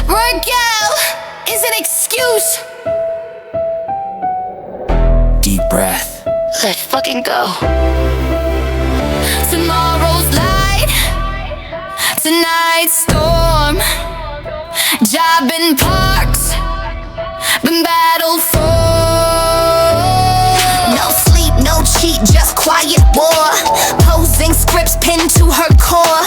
Workout is an excuse. Deep breath. Let's fucking go. Tomorrow's light, tonight's storm. Jibin parks, been battled for. No sleep, no cheat, just quiet war. Posing scripts pinned to her core.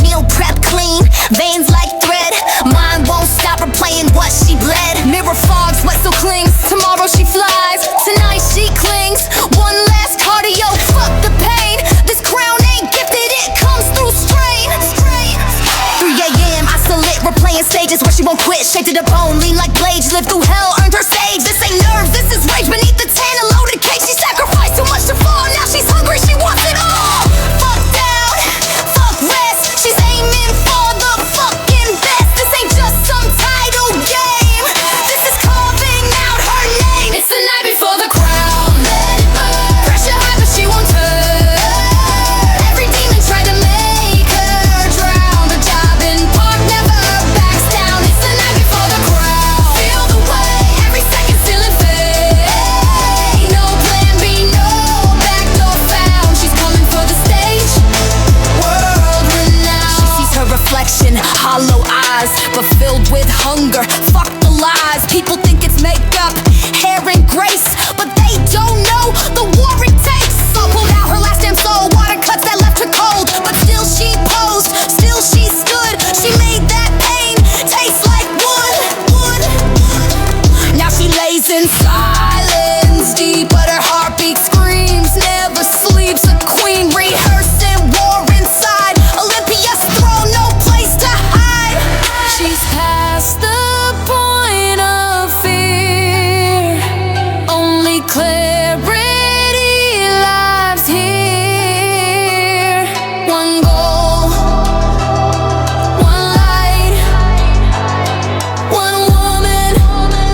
Meal prep clean, veins like thread. Mind won't stop replaying what she bled. Mirror fog, sweat still clings. Tomorrow she flies, tonight she clings. One last cardio, fuck the pain. This crown ain't gifted, it comes through strain. 3 a.m. I still lit, replaying stages where she won't quit. Shaped to the bone, lean like blades. Lived through hell, earned her stage. This ain't nerves, this is rage. Beneath the tan, a loaded cake. She sacrificed too much to fall. Now she's hungry, she wants it all. Fuck down, fuck rest. She's aiming for the fucking best. This ain't just some title game. This is carving out her name. It's the night before the crown. Let it burn. Pressure high, but she won't turn. Every demon tried to make her drown, but Jibin Park never backs down. It's the night before the crown. Feel the way, every second still in fade. No plan B, no back door found. She's coming for the stage, world renowned. She sees her reflection, hollow eyes, but filled with hunger. Fuck the lies. People think it's makeup, hair and grace, but they don't know the war it takes. So pulled out her last damn soul, water cuts that left her cold, but still she posed, still she stood. She made that pain taste like wood. Now she lays in silence, deep, but her heartbeat screams, never sleeps. A queen rehearsing war inside Olympia's throne, no place to hide. She's past the point of fear. Only clarity lies here. One goal, one light, one woman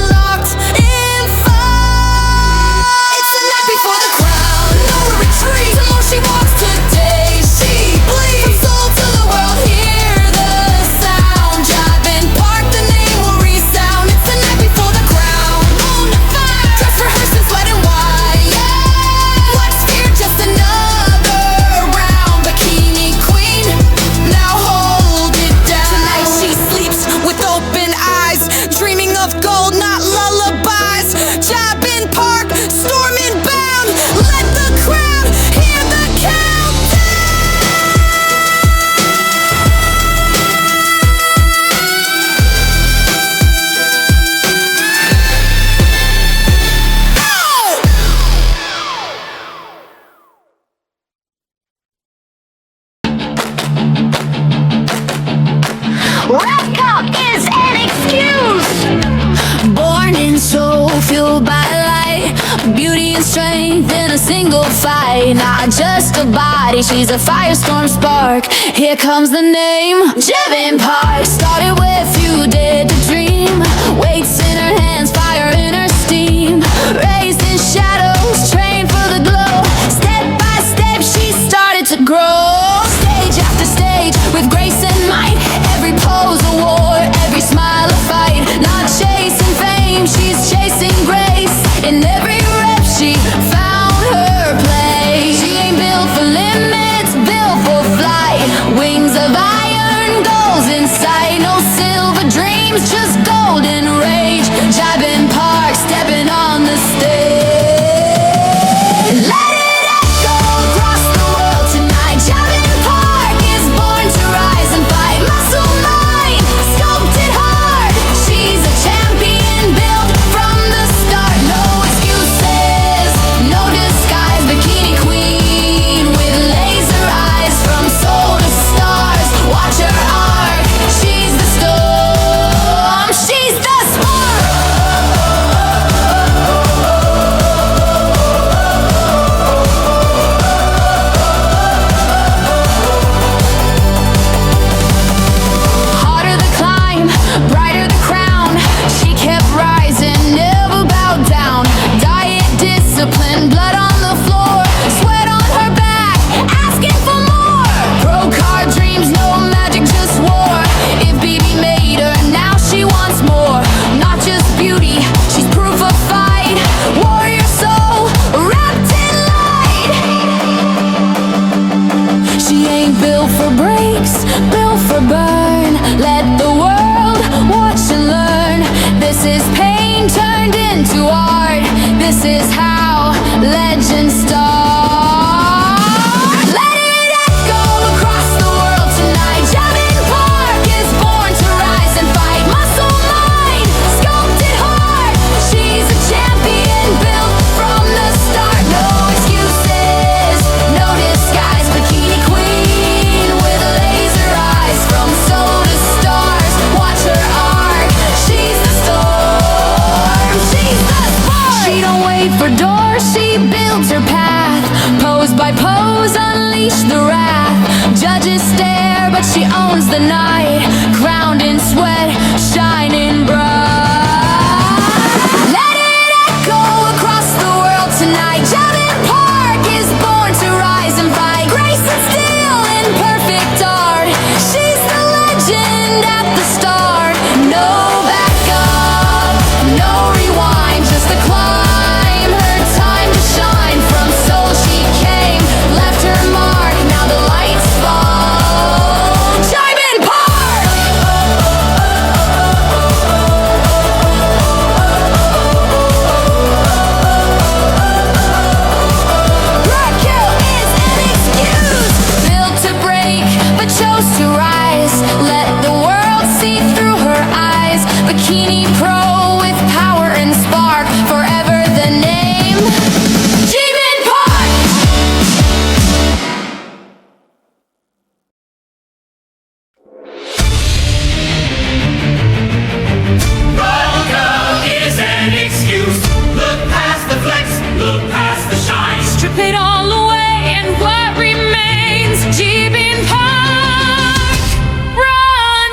locked in fire. It's the night before the crown. No retreat. The more she walks today, she bleeds. From soul to the world, hear the sound. Jibin Park, the name will resound. It's the night before the crown. On the fire, dress rehearsed in sweat and wine. What's fear? Just another round. Bikini queen, now hold it down. Tonight she sleeps with open eyes, dreaming of gold, not lullabies. Jibin Park, storming bound. Let the crowd hear the countdown. Rap cup is an excuse. Born in soul, fueled by light, beauty and strength in a single fight. Not just a body, she's a firestorm spark. Here comes the name, Jibin Park. Started with you, dared to dream. Weights in her hands, fire in her steam. Raised in shadows, trained for the glow. Step by step, she started to grow. Stage after stage, with grace and might. Every pose a war, every smile a fight. Not chasing fame, she's chasing grace. In every rep she found her place. She ain't built for limits, built for flight. Wings of iron, goals in sight. No silver dreams, just golden rage. Jibin Park, stepping on the stage. Let it echo across the world tonight. Jibin Park is born to rise and fight. Muscle mind, sculpted heart. She's a champion built from the start. No excuses, no disguise. Bikini queen with laser eyes. From soul to stars, watch her arc. She's the storm, she free. She's proof of fight, warrior soul, wrapped in light. She ain't built for breaks, built for burn. Let the world watch and learn. This is pain turned into art. This is how legends start. Let it echo across the world tonight. Jibin Park is born to rise and fight. Muscle mind, sculpted heart. She's a champion built from the start. No excuses, no disguise. Bikini queen with laser eyes. From soul to stars, watch her arc. She's the storm, she's the spark. She don't wait for doors, she builds her path. Pose by pose, unleash the wrath. Judges stare, but she owns the night. Crowned in sweat, shining bright. Let it echo across the world tonight. Jibin Park is born to rise and fight. Grace and steel in perfect art. She's the legend at the start. No backup, no rewind, just a climb. Her time to shine. From soul she came, left her mark. Now the lights fall. Jibin Park. Roadkill is an excuse. Built to break, but chose to rise. Let the world see through her eyes. Bikini pro with power and spark. Forever the name. Jibin Park. Roadkill is an excuse. Look past the flex, look past the shine. Strip it all away and what remains? Jibin Park. Run,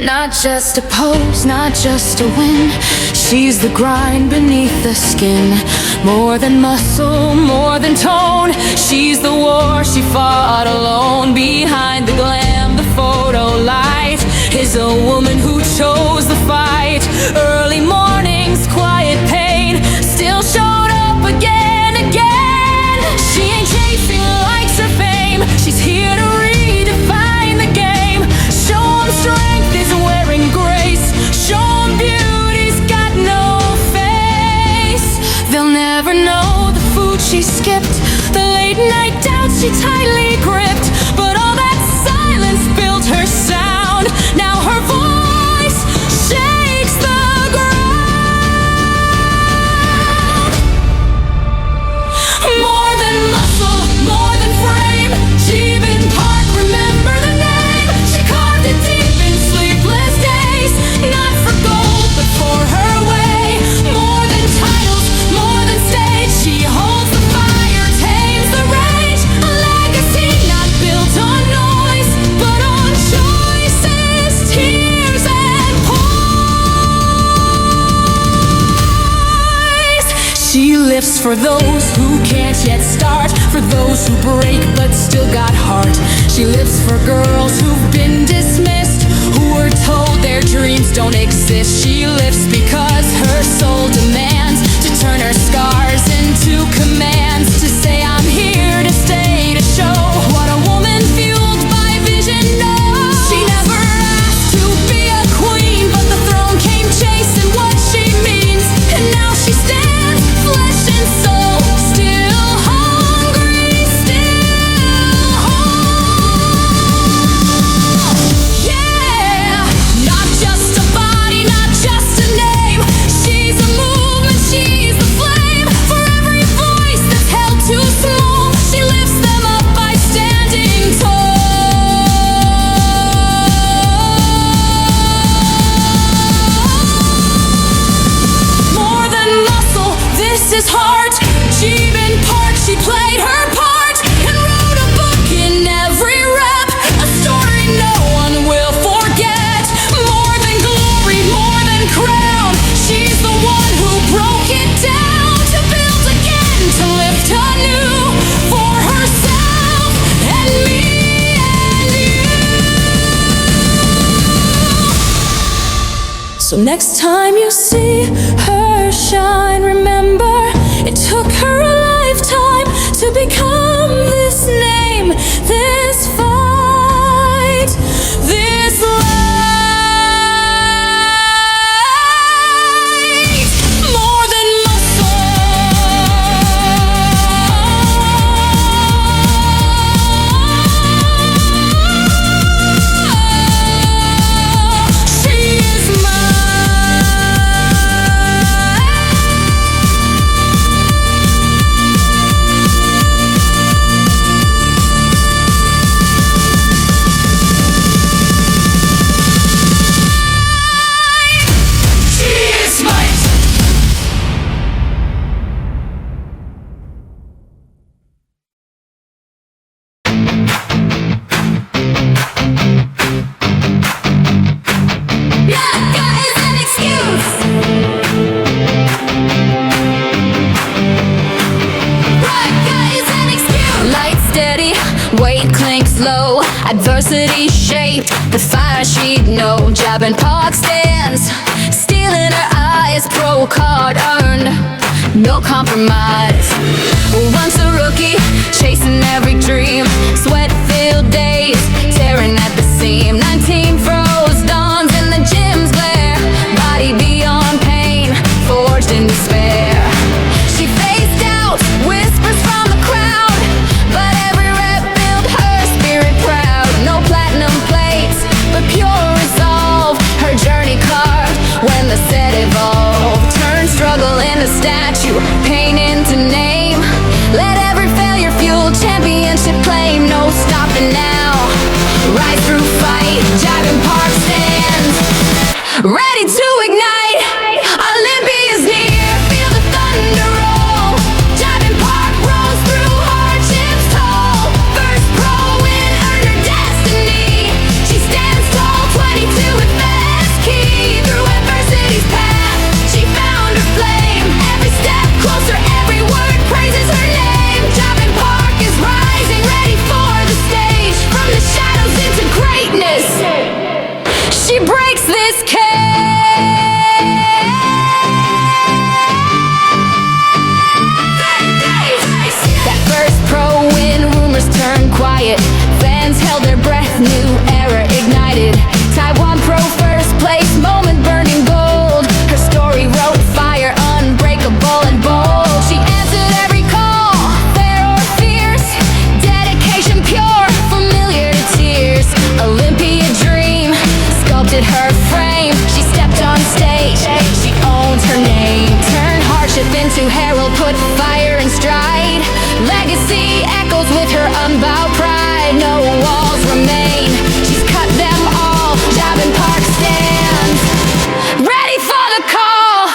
not just a pose, not just a win. She's the grind beneath the skin. More than muscle, more than tone. She's the war she fought alone. Behind the glam, the photo light is a woman who chose the fight. Early mornings, quiet pain, still showed up again, again. She ain't chasing likes or fame. She's here to redefine the game. Show 'em strength is wearing grace. Show 'em beauty's got no face. They'll never know the food she skipped, the late night doubts she tightly gripped. But all that silence built her sound. Now her voice shakes the ground. More than muscle, more than frame. Jibin Park, remember the name. She carved it deep in sleepless days. Not for gold, but for her way. More than titles, more than stage. She holds the fire, tames the rage. A legacy not built on noise, but on choices, tears, and poise. She lives for those who can't yet start, for those who break but still got heart. She lives for girls who've been dismissed, who were told their dreams don't exist. She lives because her soul demands to turn her scars into commands. To say I'm here to stay, to show what a woman fueled by vision knows. She never asked to be a queen, but the throne came chasing what she means. And now she stands, flesh and soul, still hungry, still whole. Yeah, not just a body, not just a name. So next time you see her shine, remember it took her a lifetime to become this name, this fight, this light. More than adversity shaped the fire she'd know. Jabbing park stands, steel in her eyes, pro card earned, no compromise. Once a rookie, chasing every dream, sweat-filled days, tearing at the seam. 19 froze dawns in the gym's glare, body beyond pain, forged in despair. She faced out, whispers from the crowd, but every rep built her spirit proud. No platinum plates, but pure resolve, her journey carved when the set evolved. Turned struggle into statue, pain into name. Let every failure fuel championship claim. No stopping now, right through fight, Jibin park stands, ready to ignite. Olympia's near, feel the thunder roll. Jibin park rolls through hardships tall. First pro win, earned her destiny. She stands tall, 22 with fast key. Through adversity's path, she found her flame. Every step closer, every word praises her name. Jibin park is rising, ready for the stage. From the shadows into greatness, she breaks this cage. That first pro win, rumors turned quiet. Fans held their breath, new era ignited. Taiwan pro first place, moment burning gold. Her story wrote fire, unbreakable and bold. She answered every call, fair or fierce. Dedication pure, familiar to tears. Olympia dream, sculpted her frame. She stepped on stage, she owns her name. Turned hardship into herald, put fire in stride. Legacy echoes with her unbowed pride. No walls remain, she's cut them all. Jibin park stands, ready for the call.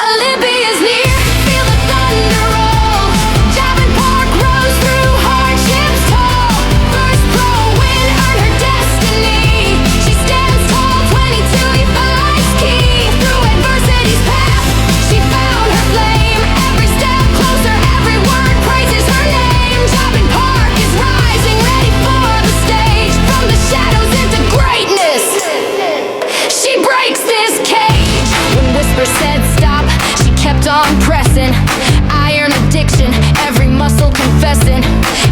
Olympia's near, feel the thunder roll. Jibin park rose through hardships tall. First pro win, earned her destiny. She stands tall, 22 defies key. Through adversity's path, she found her flame. Every step closer, every word praises her name. Jibin park is rising, ready for the stage. From the shadows into greatness, she breaks this cage. When whispers said stop, she kept on pressing. Iron addiction, every muscle confessing.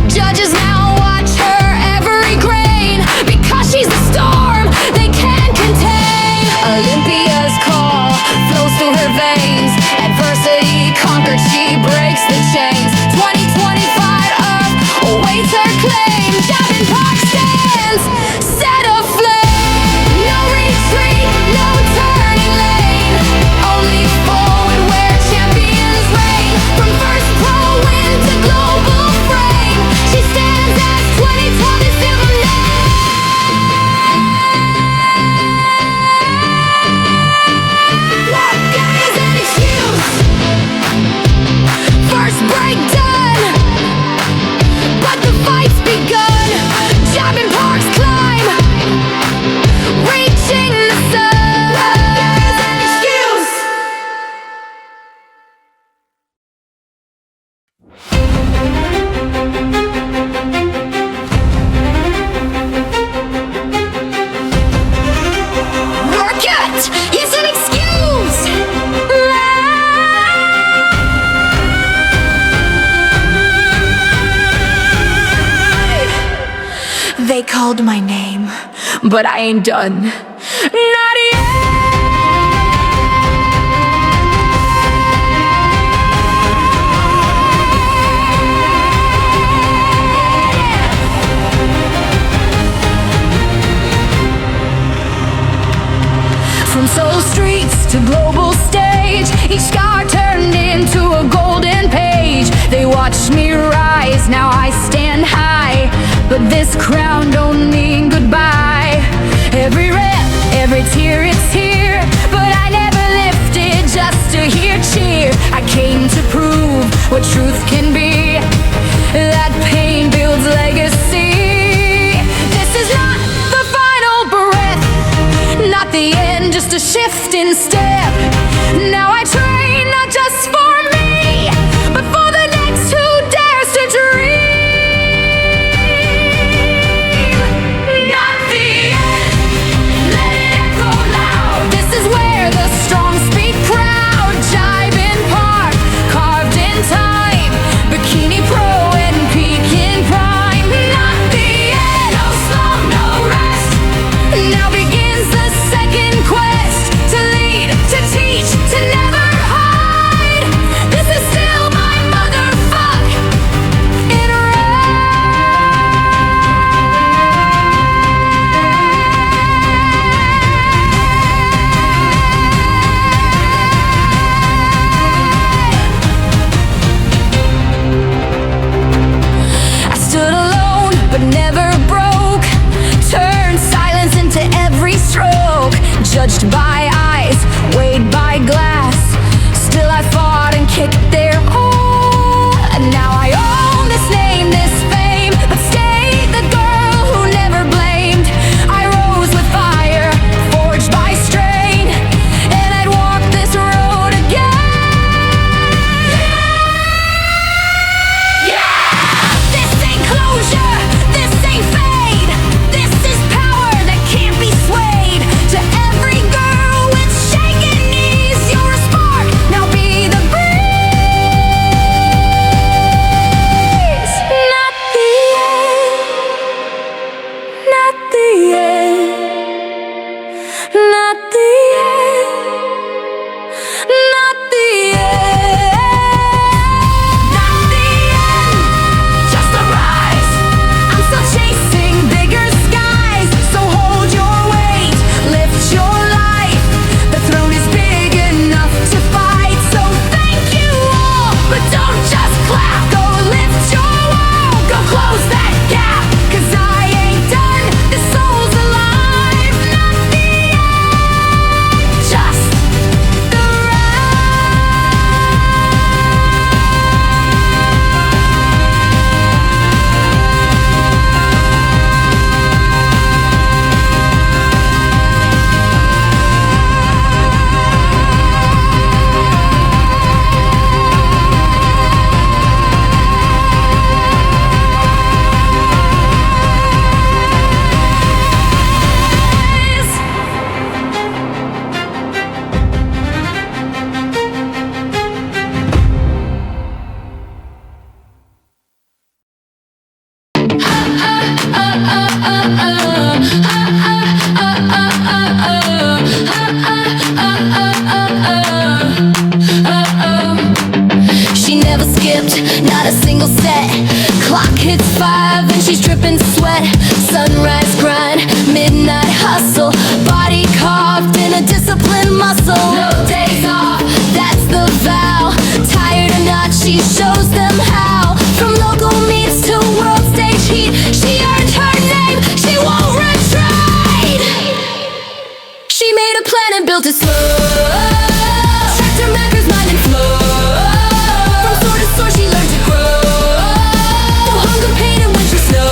Judges now watch her every grain, because she's the storm they can't contain. Olympia's call flows through her veins. Adversity conquered, she breaks the chains. 2025 Earth awaits her claim. Jibin park stands, set aflame. No retreat, no turning lane. Only forward where champions reign. From first pro win to global frame, she stands as 2020 silver name. What is an excuse? but I ain't done. Not yet. From soul streets to global stage, each scar turned into a golden page. They watched me rise, now I stand high, but this crown don't mean goodbye. Every rep, every tear, it's here, but I never lifted just to hear cheer. I came to prove what truth can be, that pain builds legacy. This is not the final breath, not the end, just a shift in step. Now I train not just for me, but for the next who dares to dream. Not the end, let it echo loud. This is where the strong speak proud. Jibin Park, carved in time, Bikini Pro and peak in prime. Not the end, no slow, no rest. Now begins the second quest, to lead, to teach, to never hide. This is still my motherfuck in I stood alone, but never broke. Turned silence into every stroke. Judged by eyes, weighed by glass. Still I fought and kicked their all. And now I own this name, this fame, but stayed the girl who never blamed. I rose with fire, forged by strain, and I'd walk this road again. This ain't closure, this ain't fade. This is power that can't be swayed. To every girl with shaking knees, you're a spark, now be the breeze. Not the end, not the end, not the end, not the end, not the end, just a rise. I'm still chasing bigger skies, so hold your weight, lift your life. The throne is big enough to fight, so thank you all, but don't just clap. Go lift your wall, go close that gap, 'cause I ain't done, this soul's alive. Not the end, just the She never skipped, not a single set. Clock hits 5 and she's dripping sweat. Sunrise grind, midnight hustle. Body carved in a disciplined muscle. No days off, that's the vow. Tired or not, she shows them how. From local meets to world stage heat, she earned her name, she won't retreat. She made a plan and built it slow. Tracked her macros, mind and flow. From store to store she learned to grow. No hunger, pain, and winter snow.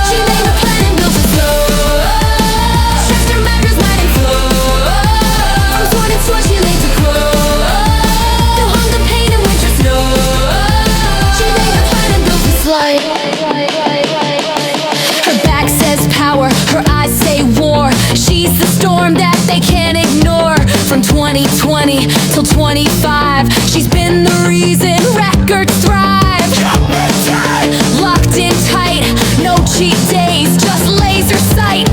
She made a plan and built it slow. Tracked her macros, mind and flow. From store to store she learned to grow. No hunger, pain, and winter snow. She made a plan and built this life. Her back says power, her eyes say war. She's the storm that they can't ignore. From 2020 till 25, she's been the reason records thrive. Locked in tight, no cheat days, just laser sight.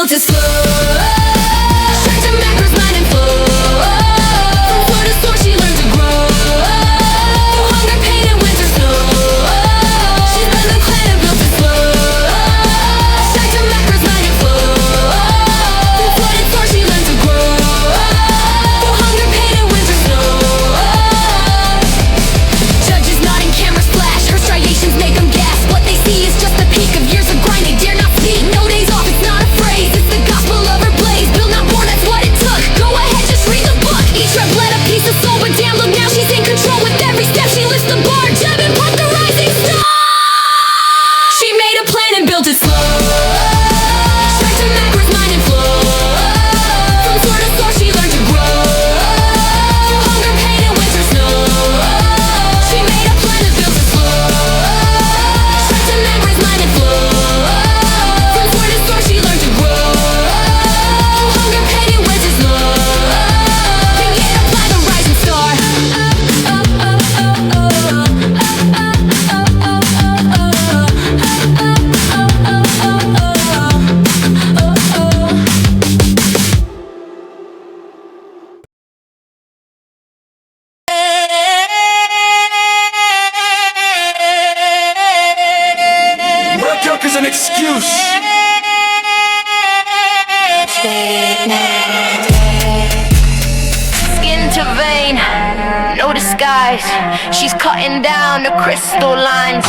built to slow. Straight to macros, mind and flow. From floor to floor, she learned to grow. Through hunger, pain, and winter snow. She's been the clan and built to slow. Straight to macros, mind and flow. From floor to floor, she learned to grow. Through hunger, pain, and winter snow. Judges nodding, cameras flash. Her striations make them gasp. What they see is just the peak of years of grind they dare not see. No days off, it's not a phrase. It's the gospel of her blaze. Built not born, that's what it took. Go ahead, just read the book. Each rep led a piece of soul, but damn, look now she's in control. With every step she lifts the bar. Jibin was the rising star. She made a plan and built it slow. Straight to macros, mind and flow. From floor to floor, she learned to grow. Through hunger, pain, and winter snow. She made a plan and built it slow. Straight to macros, mind and flow. From floor to floor, she learned to grow. Through hunger, pain, and winter snow. Create a plan, the rising star. Workout is an excuse. Skin to vein, no disguise. She's cutting down the crystal lines.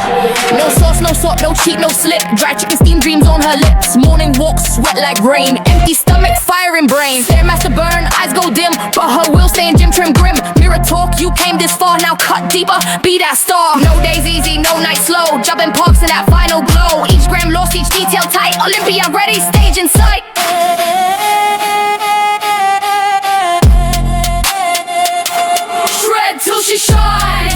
No sauce, no salt, no cheat, no slip. Dry chicken steam dreams on her lips. Morning walks, sweat like rain. Empty stomach, fire in brain. Stairmaster burn, eyes go dim, but her will stay in gym trim grim. Mirror talk, you came this far, now cut deeper. Be that star. No days easy, no night slow. Jumping parks in that final glow. Each gram lost, each detail tight. Olympia ready, stage in sight. Shred till she shines.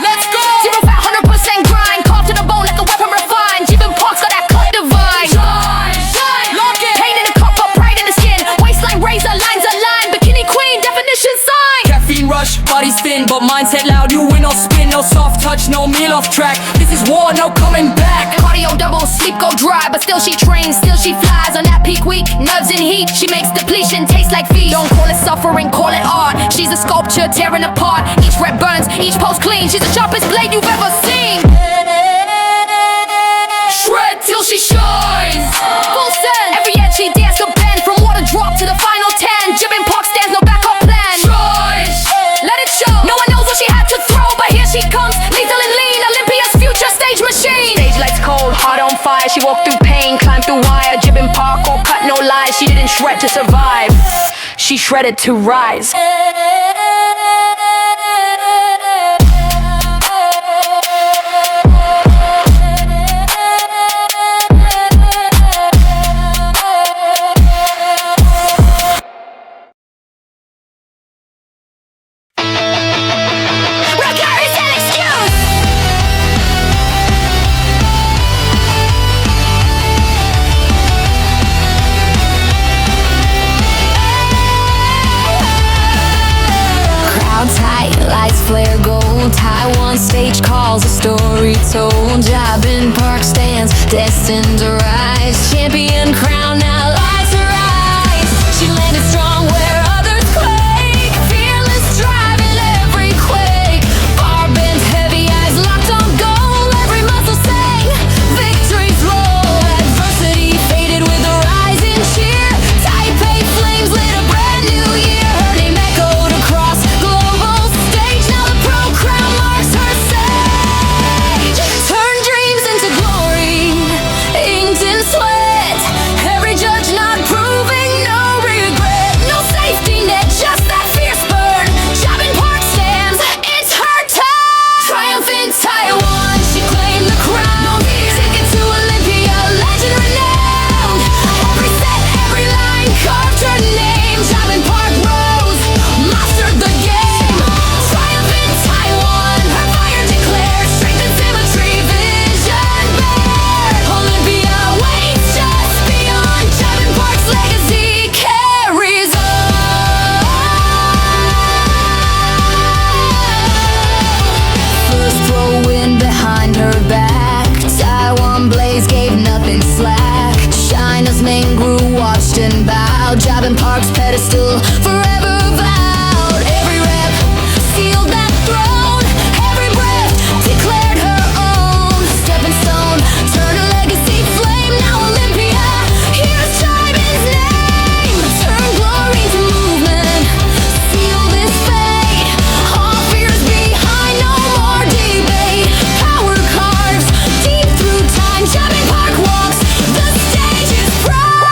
Let's go. 0 fat, 100% grind. Carved to the bone like a weapon refined. Jibin parks got that cut divine. Shine, lock it. Pain in the cup, got pride in the skin. Waistline razor, lines aligned. Bikini queen, definition sign. Caffeine rush, body spin, but mindset loud. You win or spin, no soft touch, no meal off track. This is war, no coming back. Cardio double, sleep go dry, but still she trains, still she flies on that peak week. Nerves in heat, she makes depletion taste like feast. Don't call it suffering, call it art. She's a sculpture tearing apart. Each rep burns, each pose clean. She's the sharpest blade you've ever seen. Shred till she shines. Full send. Every edge she dance to bend. From water drop to the final 10. Jibin Park stands, no backup plan. Shines. Let it show. No one knows what she had to throw, but here she comes, lethal and lean. Olympia's future stage machine. Stage lights cold, heart on fire. She walked through pain, climbed through wire. Jibin Park, all cut, no lies. She didn't shred to survive. She shredded to rise. Flare gold, Taiwan stage calls a story told. Jibin Park stands, destined to rise. Champion crown now lies her eyes. She landed strong where others quake. Fearless drive in every quake. Bar bent, heavy eyes locked on goal. Every muscle sang, victory's roll. Adversity faded with a rising cheer. Taipei flames lit a brand new year. Her name echoed across global stage. Now the pro crown marks her sage. Turn dreams into glory, inked in sweat. Every judge not proving, no regret. No safety net, just that fierce burn. Jibin Park stands, it's her turn. Triumphant Taiwan, she claimed the crown. Ticket to Olympia, legend renowned. Every set, every line carved her name. Jibin Park rose, mastered the game. Triumphant Taiwan, her fire declared. Strength and symmetry, vision bare. Olympia waits just beyond. Jibin Park's legacy carries on. First throw in behind her back. Taiwan blaze gave nothing slack. China's main grew, watch Jibin Park's pedestal, forever vowed. Every rep sealed that throne, every breath declared her own. Stepping stone turned a legacy flame. Now Olympia hears Jibin's name. Turn glory to movement, seal this fate. All fears behind, no more debate. Power carves deep through time. Jibin Park walks, the stage is prime.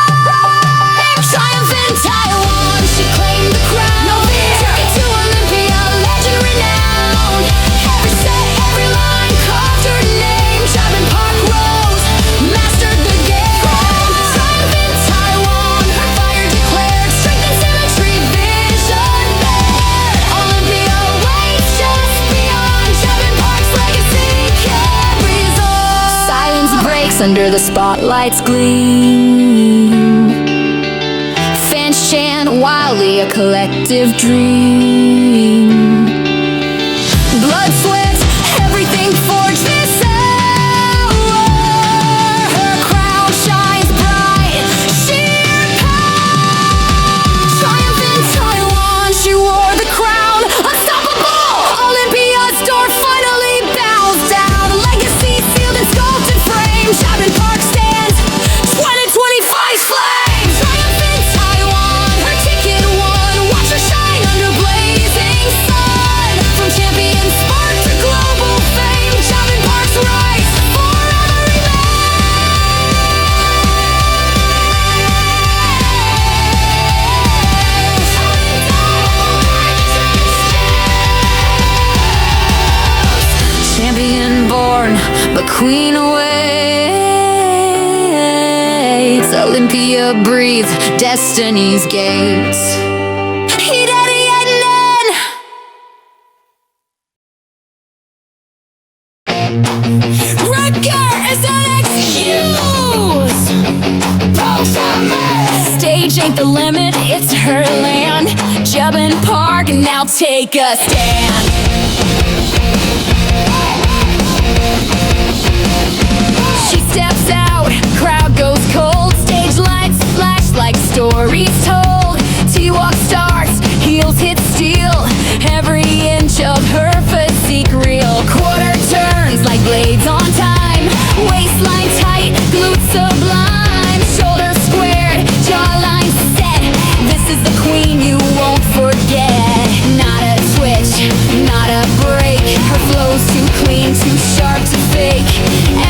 Triumph in Taiwan, she claimed the crown. No fear, took it to Olympia, legend renowned. Every set, every line carved her name. Jibin Park rose, mastered the game. Triumph in Taiwan, her fire declared. Strength and symmetry, vision bared. Olympia waits just beyond. Jibin Park's legacy carries on. Silence breaks under the spotlight's gleam. Fans chant wildly, a collective dream. Blood, sweat, everything forged this hour. Her crown shines bright, sheer power. Triumph in Taiwan, she wore the crown. Unstoppable, Olympia's door finally bows down. Legacy sealed in sculpted frame. Jibin Park stands, 2025's flame. Triumph in Taiwan, her ticket won. Watch her shine under blazing sun. From champion spark to global fame, Jibin Park's rise forever remains. Champion born, but queen awaits. Olympia breathe destiny's gates. Record is an excuse. Stage ain't the limit, it's her land. Jibin Park, now take a stand. She steps out, crowd goes cold. Stage lights flash like stories told. T-walk starts, heels hit steel. Every inch of her physique real. Quarter turns like blades on time. Waistline tight, glutes sublime. Shoulders squared, jawline set. This is the queen you won't forget. Not a twitch, not a break. Her flow's too clean, too sharp to fake.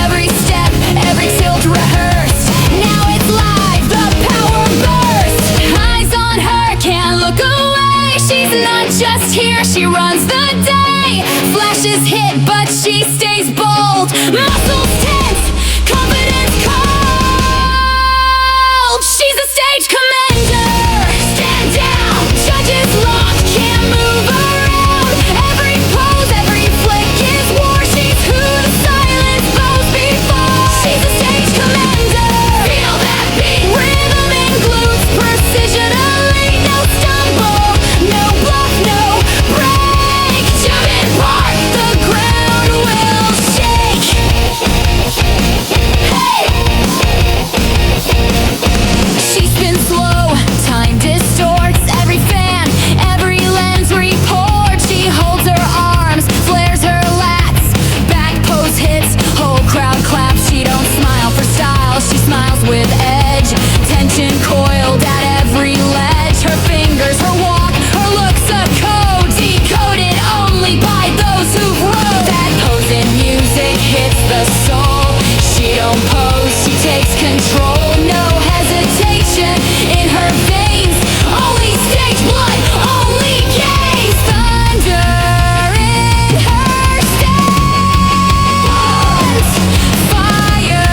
Every step, every tilt rehearsed. Now it's live, the power burst. Eyes on her, can't look away. She's not just here, she runs the day. Flashes hit, but she stays bold. Muscles tense, confidence cold. She's a stage commander. Stand down, judges locked, can't move around. Every pose, every flick is war. She's who the silence bows before. She's a stage commander. Feel that beat, rhythm and glutes, precision elite. No stumble, no bluff, no break. Jibin Park, the ground will shake. Hey! She spins slow, time distorts. Every fan, every lens reports. She holds her arms, flares her lats. Back pose hits, whole crowd claps. She don't smile for style, she smiles with edge. Tension coiled at every ledge. Her fingers, her walk, her looks a code. Decoded only by those who've rode. That pose in music hits the soul. She don't pose, she takes control. No hesitation in her veins. Only stage blood, only gaze. Thunder in her stance. Fire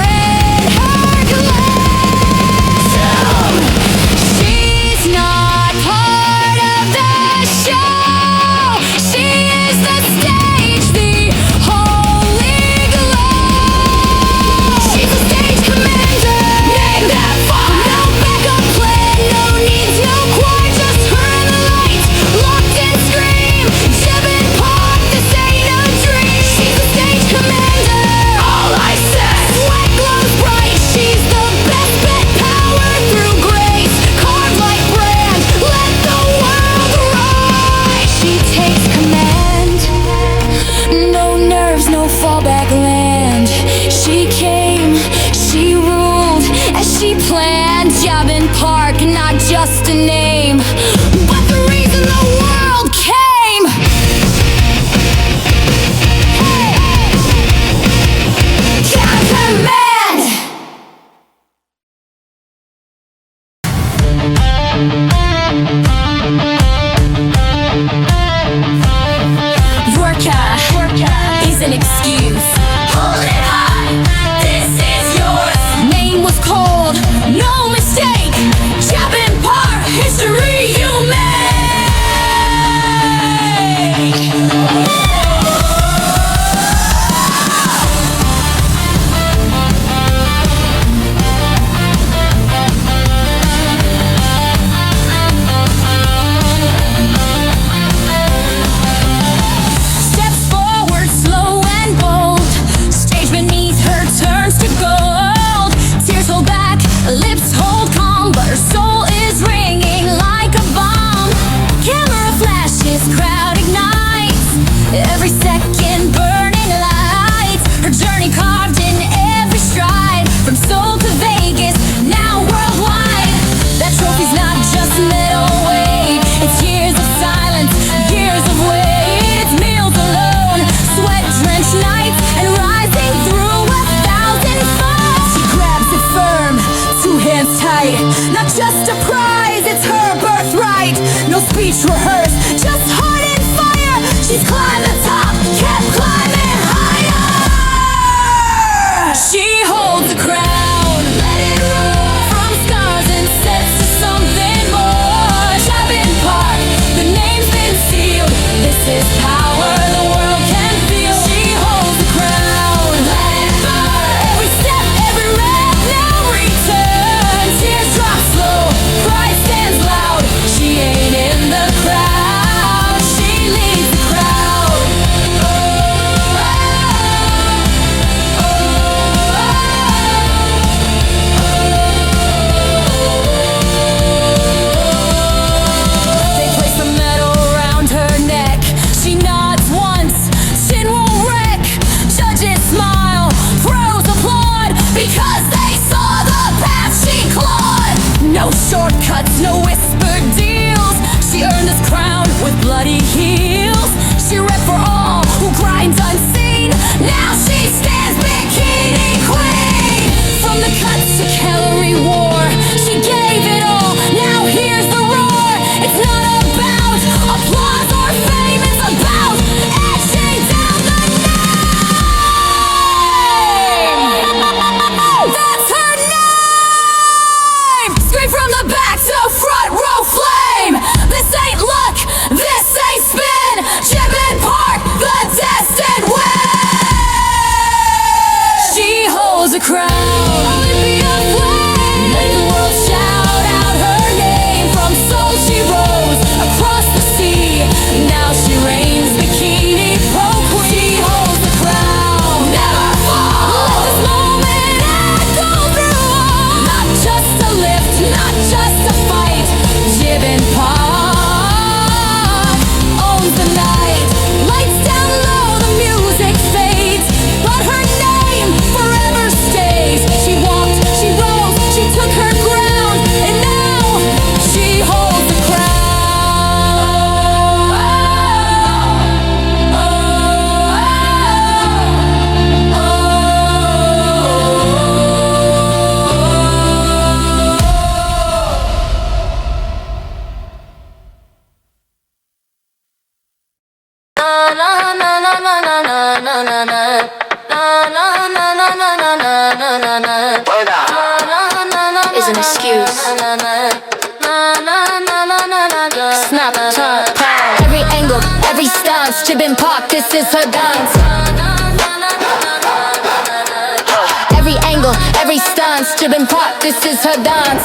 in her glance. She's not part of the show. She is the stage, the holy glow. She's a stage commander. She planned Jibin Park, not just a name, but the reason the world came. Jibin. Work is an excuse. Hold it high, this is yours. Name was cold, no mistake. Jibin Park, history you make. Just a prize, it's her birthright. No speech rehearsed, just heart and fire. She's climbed the top, kept climbing higher. She holds the crown, let it roll. From scars and sets to something more. Jibin Park, the name's been sealed. This is power the world can feel. She holds the crown, let it burn. Every step, every rep, now return. Tears drop slow, pride stands loud. She ain't in the crowd, she leads the crowd. They place the medal around her neck. She nods once, chin won't wreck. Judges smile, pros applaud, because they saw the path she clawed. No shortcuts, no whispered deals. She earned this crown with bloody heels. She read for all who grind unseen. Now she stands bikini queen. From the cuts to calorie war, she gave it all. Now here's the roar. It's not about applause or fame. It's about etching down the name. That's her name. Scream from the back to front row flame. This ain't luck, this ain't spin. Jibin Park, the destined win. She holds a crown, Olympia flame. Make the world shout out her name. From soul she rose across the sea. Now she reigns bikini pro queen. She holds the crown, never fall. Let this moment echo through all. Not just a lift, not just a fight. Jibin Park owns the night. Lights down low, the music fades, but her name forever stays. She walked, she rose, she took her ground, and now she holds the is an excuse. Snap, turn, pound. Every angle, every stance, Jibin Park, this is her dance. Every angle, every stance, Jibin Park, this is her dance.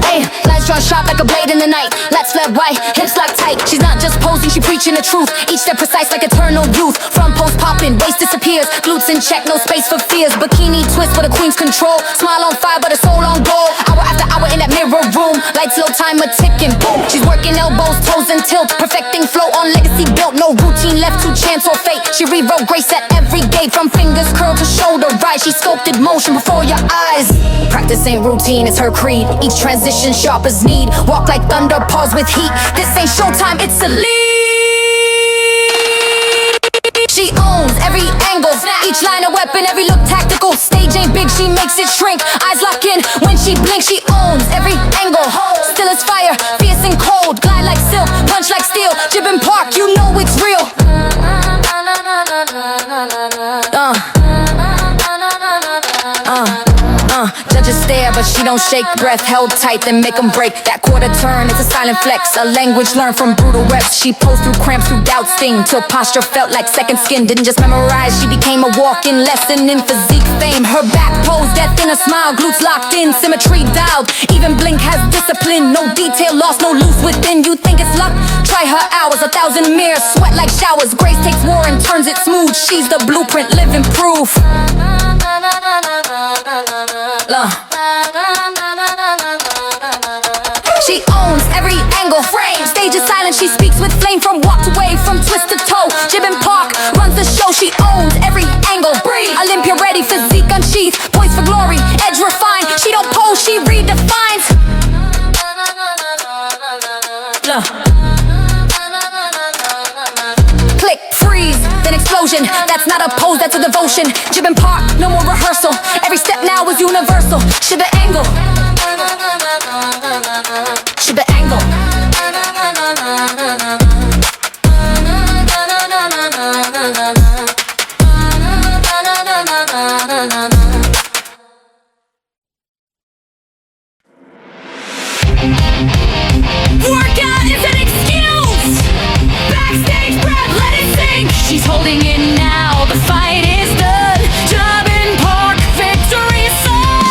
Ay, lights on sharp like a blade in the night. Let's flat white, hips locked tight. She's not just posing, she preaching the truth. Each step precise like eternal youth. Front post popping, waist disappears. Glutes in check, no space for fears. Bikini twist for the queen's control. Smile on fire, but her soul on gold. Hour after hour in that mirror room. Lights low, timer ticking, boom. She's working elbows, toes and tilt. Perfecting flow on legacy built. No routine left to chance or fate. She rewrote grace at every gate. From fingers curled to shoulder rise. She sculpted motion before your eyes. Practice ain't routine, it's her creed. Each transition sharp as need. Walk like thunder, pause with heat. This ain't showtime, it's a lead. She owns every angle, each line a weapon, every look tactical. Stage ain't big, she makes it shrink. Eyes lock in, when she blinks, she owns every angle. Still as fire, fierce and cold. Glide like silk, punch like steel. Jibin Park, you know it's real. Judges stare, but she don't shake. Breath held tight, then make them break. That quarter turn, it's a silent flex. A language learned from brutal reps. She posed through cramps, through doubt sting, till posture felt like second skin. Didn't just memorize, she became a walk-in lesson in physique fame. Her back pose, death in a smile. Glutes locked in, symmetry dialed. Even blink has discipline. No detail lost, no loose within. You think it's luck? Try her hours, 1,000 mirrors. Sweat like showers. Grace takes war and turns it smooth. She's the blueprint, living proof. She owns every angle. Frame, stage is silent. She speaks with flame from walk to wave, from twist to toe. Jibin Park runs the show. She owns every angle. Breathe. Olympia ready, physique unsheathed, poised for glory, edge refined. She don't pose, she redefines. Click, freeze, then explosion. That's not a pose, that's a devotion. Jibin Park, no more rehearsal. Every step now is universal. Shiba angle. Shiba angle. Workout is an excuse. Backstage breath, let it sink. She's holding it now, the fight is done. Jibin Park, victory song.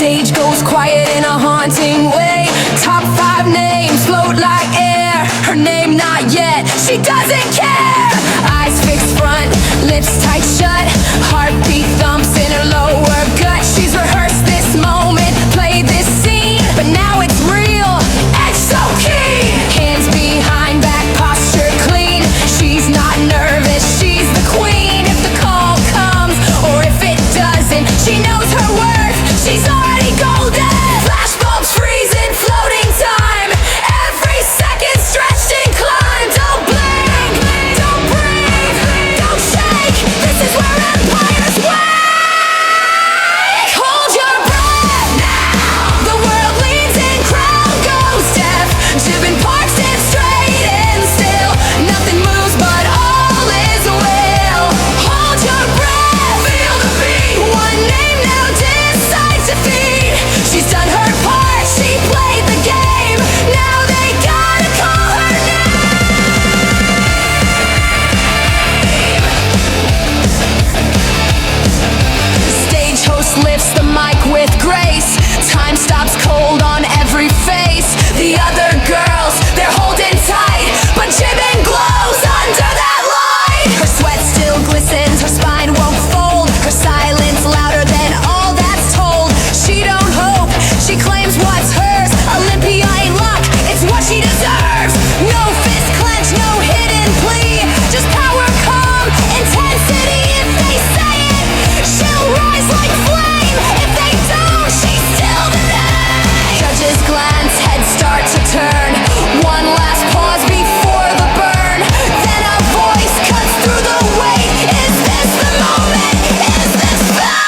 Stage goes quiet in a haunting way. Top 5 names float like air. Her name not yet, she doesn't care. Eyes fixed front, lips tight shut. Heartbeat thumps in her lower gut. She's rehearsed this moment, played this scene, but now it's real and so key. Hands behind back, posture clean. She's not nervous, she's the queen. If the call comes or if it doesn't, she knows her worth, she's already golden. Flashbulbs freezing, floating time. Every second stretched and climbed. Don't blink, don't breathe, don't shake. This is where empires wake. Hold your breath now. The world leans in, crowd goes deaf. Jibin parks stand straight and still. Nothing moves but all is well. Hold your breath, feel the beat. One name now decides defeat. She's done her part, she played the game. Now they gotta call her name. Stage host lifts the mic with grace. Time stops cold on every face. The other girls, they're holding tight, but Jibin glows under that light. Her sweat still glistens, her spine won't fold. Her silence louder than all that's told. She don't hope, she claims what's hers. Olympia ain't luck, it's what she deserves. No fist clench, no hidden plea. Just power, calm, intensity. If they say it, she'll rise like flame. If they don't, she's still the name. Judges glance, heads start to turn. One last pause before the burn. Then a voice cuts through the weight. Is this the moment? Is this fate?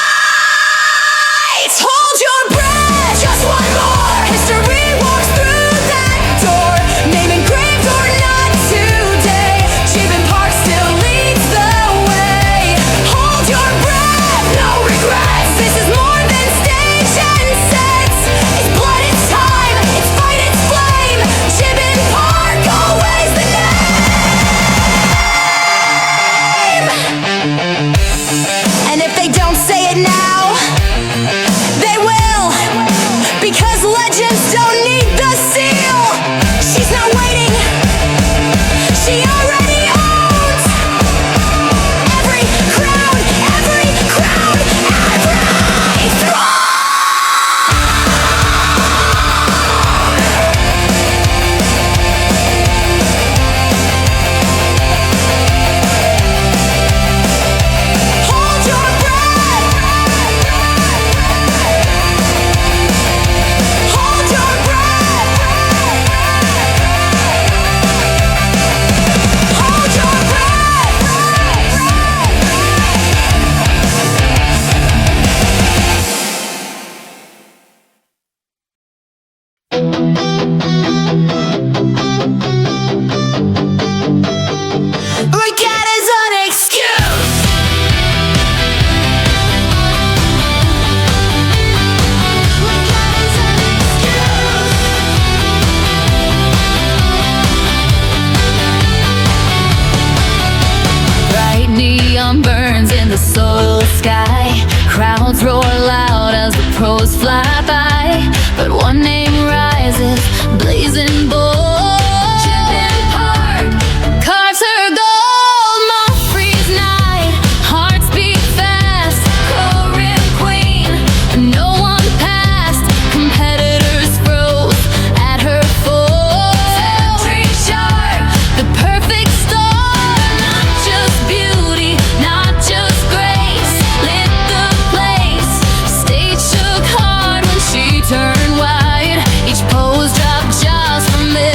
Hold your breath, just one more. History walks through that door. Name engraved or not today. Jibin Park still leads the way. Hold your breath, no regrets. This is more than stage and sets. It's blood, it's time, it's fight, it's flame. Jibin Park, always the name. And if they don't say it now, they will, because legends don't need the seal. She's not waiting, she already owns every crown, every crown, every throne. Hold your breath. Hold your breath. Hold your breath. Look at it as an excuse. Look at it as an excuse. Bright neon burns in the soil sky. Crowds roar loud as the pros fly by. But one name rises, blazing bold. Jibin Park carves her gold. Montfree's night, hearts beat fast. Corinne queen, no one passed. Competitors froze at her force. Every chart, the perfect storm. Not just beauty, not just grace. Lit the place, stage shook hard when she turned wide. Each pose dropped just from this.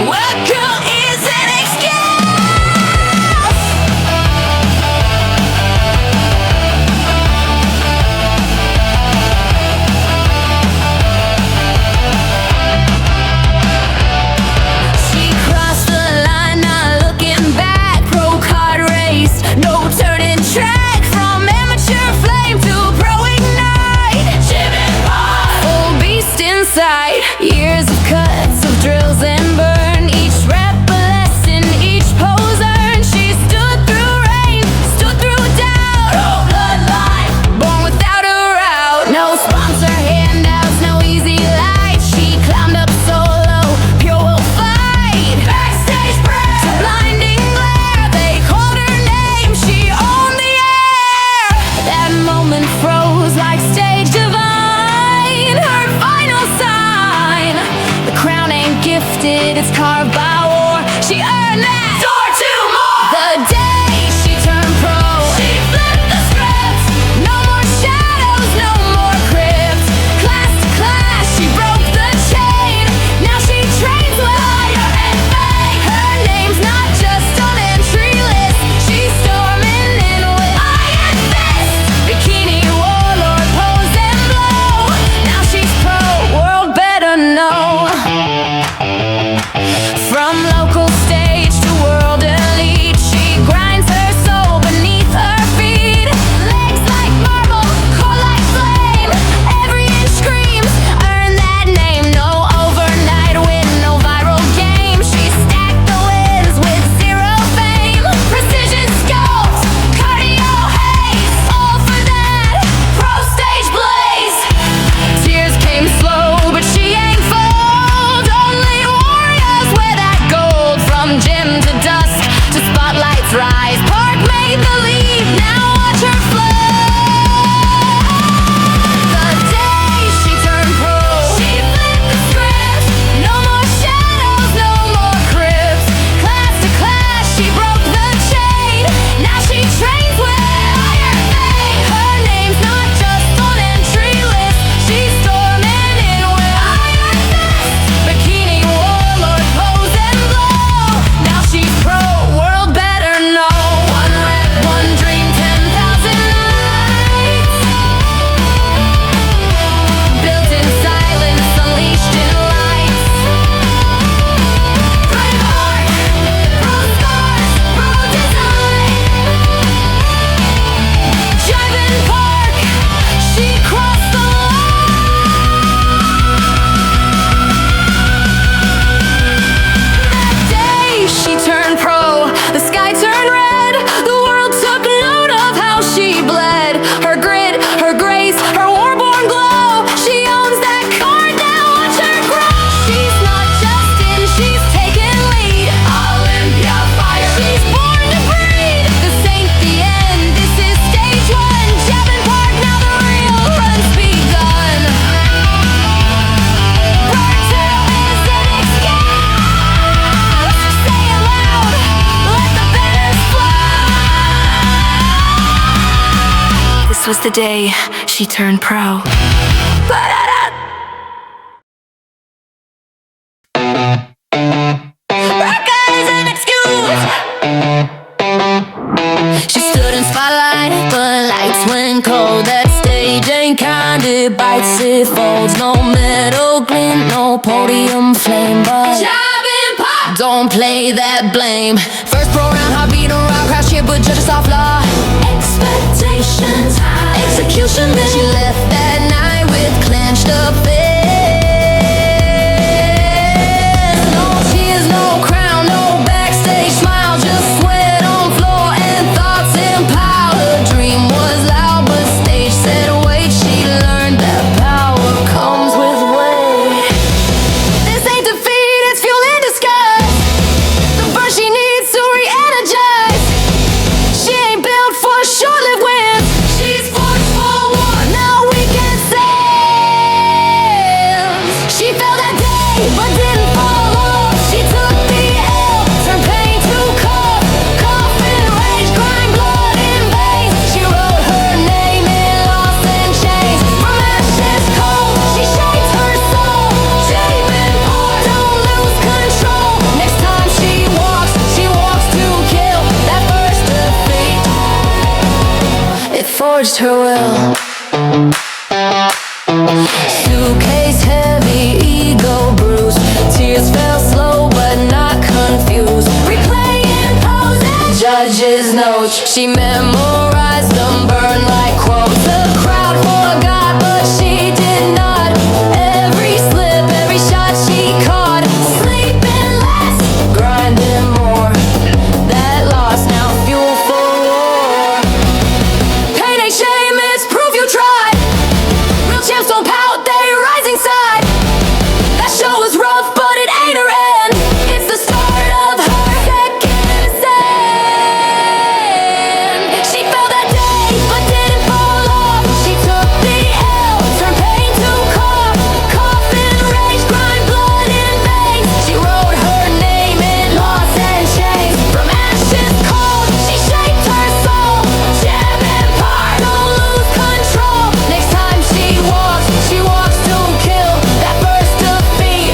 Welcome is an excuse. She crossed the line, not looking back. Pro card race, no turning track. From amateur flame to pro ignite. Jibin full beast inside. Years of cuts, of drills and burn. Each rep a lesson, each pose earned. She stood through rain, stood through doubt. No bloodline, born without a route. No sponsor handouts, no easy life. She climbed up solo, pure will fight. Backstage prayer, to blinding glare. They called her name, she owned the air. That moment froze like stage divine. Her final sign. The crown ain't gifted, it's carved by war. She earned that door to more. The day she turned pro, she flipped the script. No more shadows, no more crypt. Class to class, she broke the chain. Now she trains with fire and fame. Her name's not just on entry list. She's storming in with iron fist. Bikini warlord, pose and blow. Now she's pro, world better know. From local stage to world elite, she grinds her soul beneath her feet. Legs like marble, core like flame. Every inch screams, earn that name. No overnight win, no viral game. She stacked the wins with zero fame. Precision sculpt, cardio haze, all for that pro stage blaze. Tears came slow, but she ain't fold. Only warriors wear that gold. From gym to dusk to spotlights rise. Park made the leap, now watch her flow. The day she turned pro, she flipped the script. No more shadows, no more crypts. Class to class, she broke the chain. Now she trains with higher fame. Her name's not just on entry list. She's storming in with iron fist. Bikini warlord, pose and blow. Now she's pro, world better know. One rep, one dream, 10,000 nights. Built in silence, unleashed in lights. Brave heart, pro scars, pro design. Jibin Park, she crossed the line. That day she turned pro, the sky turned red. The world took note of how she bled. Her grit, her grace, her war-born glow. She owns that card, now watch her grow. She's not just in, she's taking lead. Olympia fire, she's born to breed. This ain't the end, this is stage one. Jibin Park, now the real run's begun. Part two is an excuse. Say it loud, let the banners fly. This was the day she turned pro. Rock is an excuse. She stood in spotlight, but lights went cold. That stage ain't kind, it bites, it folds. No metal glint, no podium flame, but don't play that blame. First pro round, heartbeat, a rock crowd cheer, but judges soft law. Expectations high, execution. Then she left that night with clenched up fists. No tears, no crown, no backstage smile, just sweat on floor and thoughts in pile. Her dream was loud, but stage said wait. She learned that power comes with weight. This ain't defeat, it's fuel in disguise. The burn she needs to re-energize. She ain't built for short-lived wins. She's forged for one forged her will. Suitcase heavy, ego bruised. Tears fell slow but not confused. Replaying poses, judge's notes. She memorized them, burned like quotes. The crowd forgot but she did not. Every slip, every shot she caught. Sleeping less, grinding more. That loss now fuel for war. Pain ain't shame, it's proof you tried. Real champs don't pout, they rising side. That show was rough, but it ain't her end. It's the start of her second ascent. She fell that day, but didn't fall off. She took the L, turned pain to cough. Coffin rage, grind blood in veins. She wrote her name in loss and chains. From ashes cold, she shaped her soul. Jibin part, don't lose control. Next time she walks to kill. That first defeat,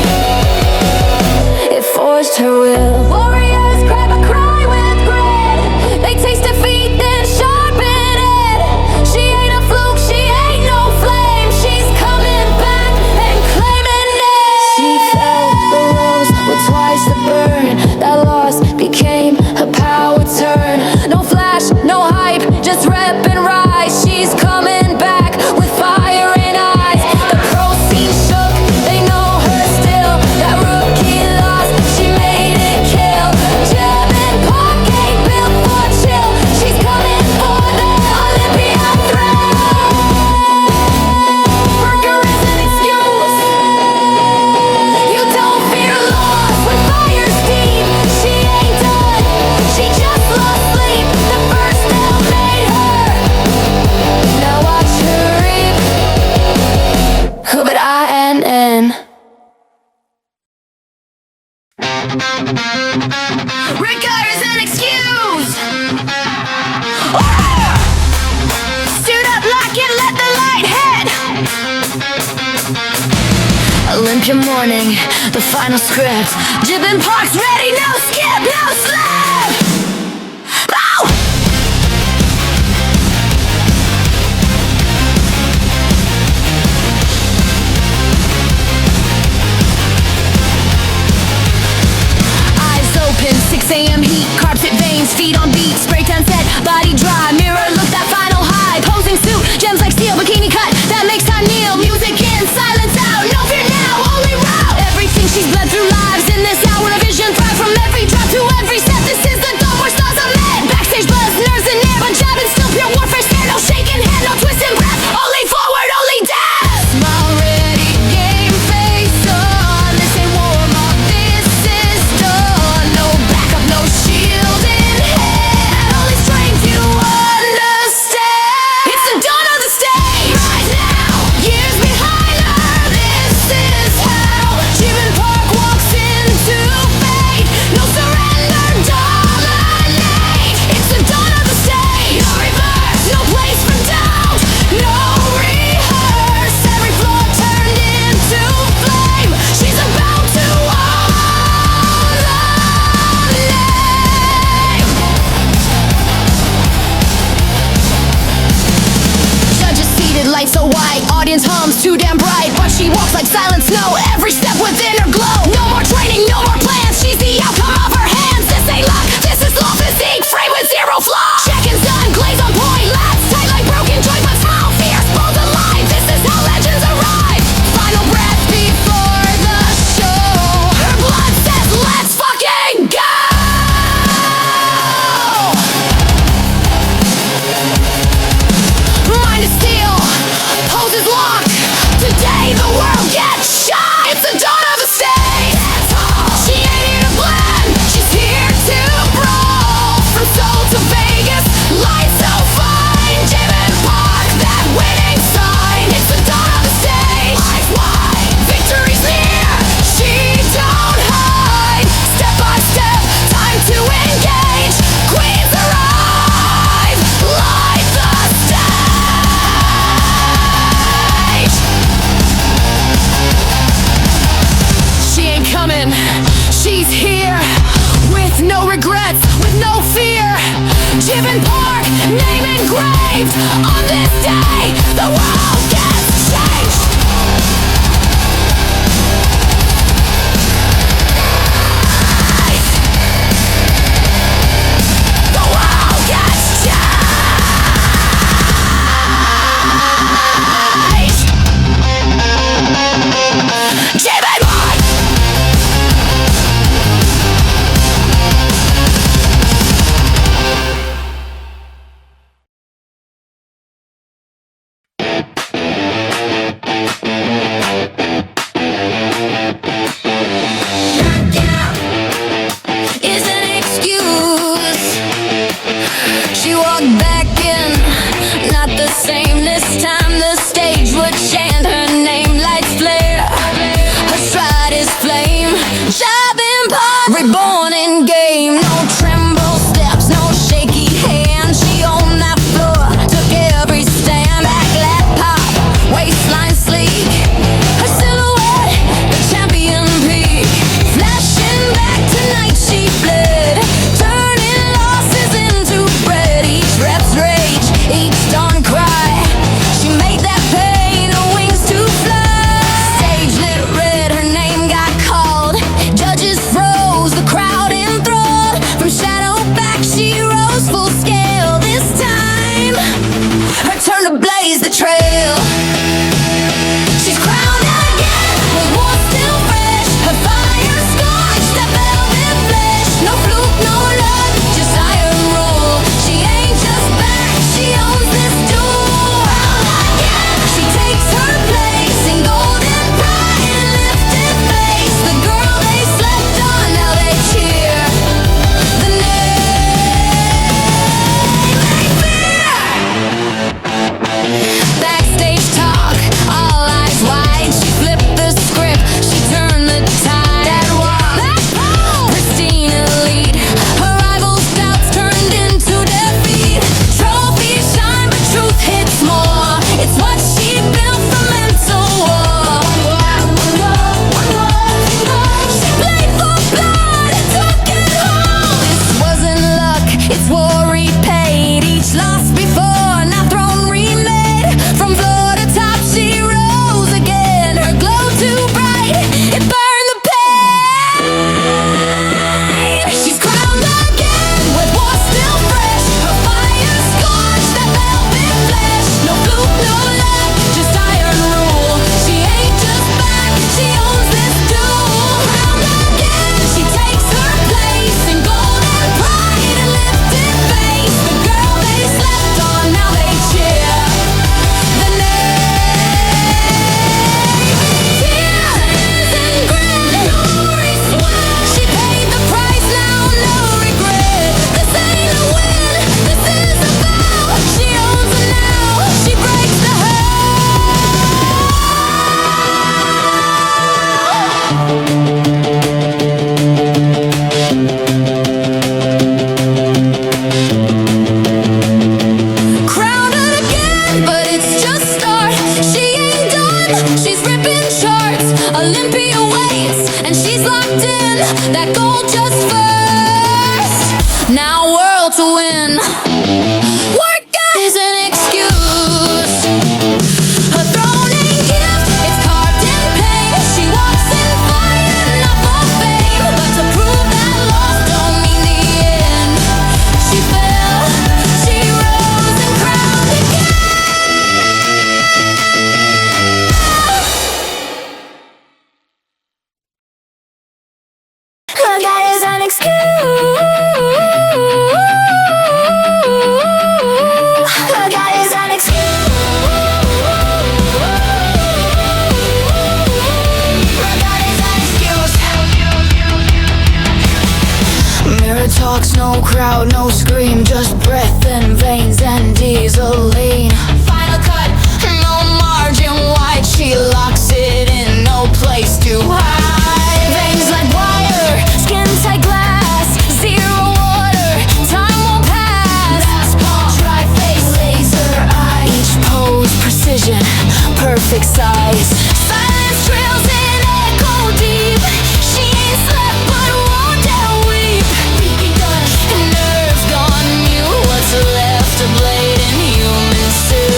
it forced her will. Warriors grab a cry with grit. They taste defeat, then sharpen it. She ain't a fluke, she ain't no flame. She's coming back and claiming it. She felt the rose with twice the burn. That loss became her power turn. No flash, no hype, just rep and rise. She's coming back with fire in eyes. The pro scene shook, they know her still. That rookie loss, she made it kill. Jibin pocket built for chill. She's coming for the Olympia thrill. Burger is an excuse. You don't fear loss when fire's deep. She ain't done, she just lost sleep. The first nail made her. Now watch her reap. But I-N-N. Requires an excuse. Suit up, lock it, let the light hit. Olympia morning, the final script. Jibin Park's ready, no skip, no slip. Oh! Eyes open, 6 a.m. heat, carpet veins, feet on beat, spray tan set, body dry, mirror look that final high, posing suit, gems like steel, bikini cut, that makes time kneel, music in, silence out, no fear now, only route. Everything she's bled through lives in this hour, a vision thrive from every drop to every step. This is the dawn where stars are met. Backstage buzz, nerves in air, but jabbing still pure warfare. Stare, no shaking hand, no twisting breath, only forward, only death. Smile ready, game face on. This ain't warm up, this is done. No backup, no shield in hand, only strength you understand. It's the dawn of the stage. Right now, years behind her, this is how Jibin Park walks into fate. No surrender, dominate. It's the dawn of the stage. No reverse, no place for doubt, no rehearse. Every floor turned into flame. She's about to own the name. Judges seated, lights so white, audience hums too damn bright, but she walks like silent snow. Every step within her glow. No more training, no more plans. She's the outcome of her hands. This ain't luck, this is law physique, frame with zero flaw. Check-in's done, glaze on point, lats tight like broken joint, but smile fierce, bold alive. This is how legends arrive. Final breath before the show. Her blood says, let's fucking go. Mind is steel, pose is locked. Today the world gets shot. It's the dawn of the stage. She ain't here to blend, she's here to brawl. From Seoul to Vegas, lights so far. on this day, the world gets changed. The world gets changed. Jibin boy. Is an excuse. She walked back in, not the same this time. The stage would chant her name, lights flare. Her stride is flame. Jibin part, reborn in game. No tremble steps, no shaky hands. She owned that floor, took every stand. Back lap pop, waistline sleek. Her silhouette, the champion peak. Flashing back tonight, she fled, turning losses into bread. Each rep's rage, each dawn cry. She made that pain her wings to fly. Stage lit red, her name got called. Judges froze, the crowd enthralled. From shadow back, she rose full scale. This time, her turn to blaze the trail. She's crowned again, with war still fresh. Her fire scorched that velvet flesh. No fluke, no luck, just iron rule. She ain't just back, she owns this duel. Crowned again, she takes her place in golden pride and lifted face. The girl they slept on, now they cheer. The name they fear. Backstage talk, all eyes wide. She flipped the script, she turned the tide. That walk, pristine elite. Her rivals' doubts turned into defeat. Trophies shine, but truth hits more. It's what she built from mental war. She played for blood and took it home. This wasn't luck, it's war repaid. Each loss before, now throne remade. From floor to top, she rose again. Her glow too bright, it burned the pain. She's crowned again, with war still fresh. Her fire scorched that velvet flesh. No fluke, no luck, just iron rule. She ain't just back, she owns this duel. Crowned again, she takes her place in golden pride and lifted face. The girl they slept on, now they cheer. The name, tears and grit. She paid the price, now no regret. This ain't a win, this is a vow. She owns it now, she breaks the crowned again, but it's just start. She ain't done, she's ripping charts. Olympia waits, and she's locked in. That goal just first. Now world to win. Work is an excuse. Her throne ain't gift, it's carved in pain. She walks in fire, not for fame, but to prove that loss don't mean the end. She fell, she rose and crowned again. That is an excuse. That is an excuse. That is an excuse. Mirror talks, no crowd, no scream, just breath and veins and dieseline. Final cut, no margin wide. She locks it in, no place to hide. Veins like wire, skin tight glass, zero water, time won't pass. Last call, tri-face, laser eye. Each pose, precision, perfect size. Silence trails in echo deep. She ain't slept but won't dare weep. Nerves gone mute, what's left? A blade in human suit.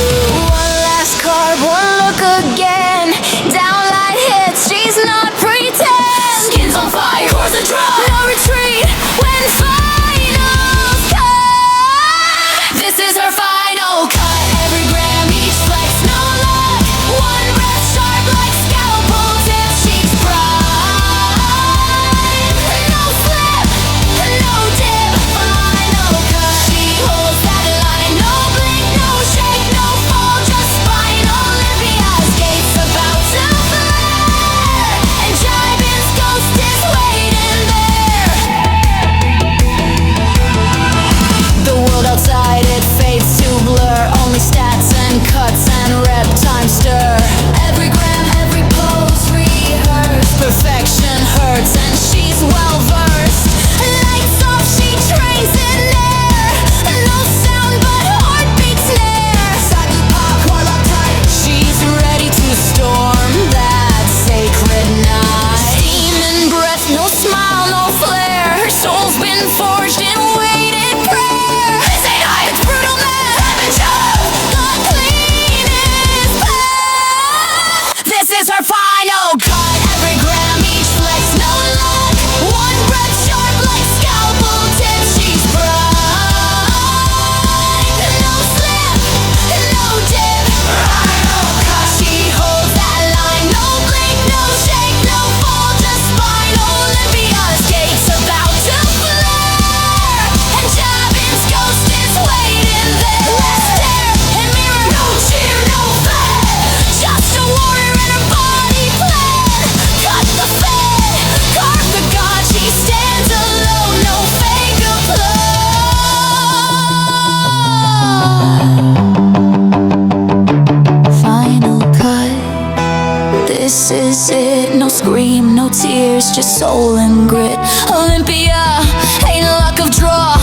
tears, just soul and grit. Olympia ain't luck of draw.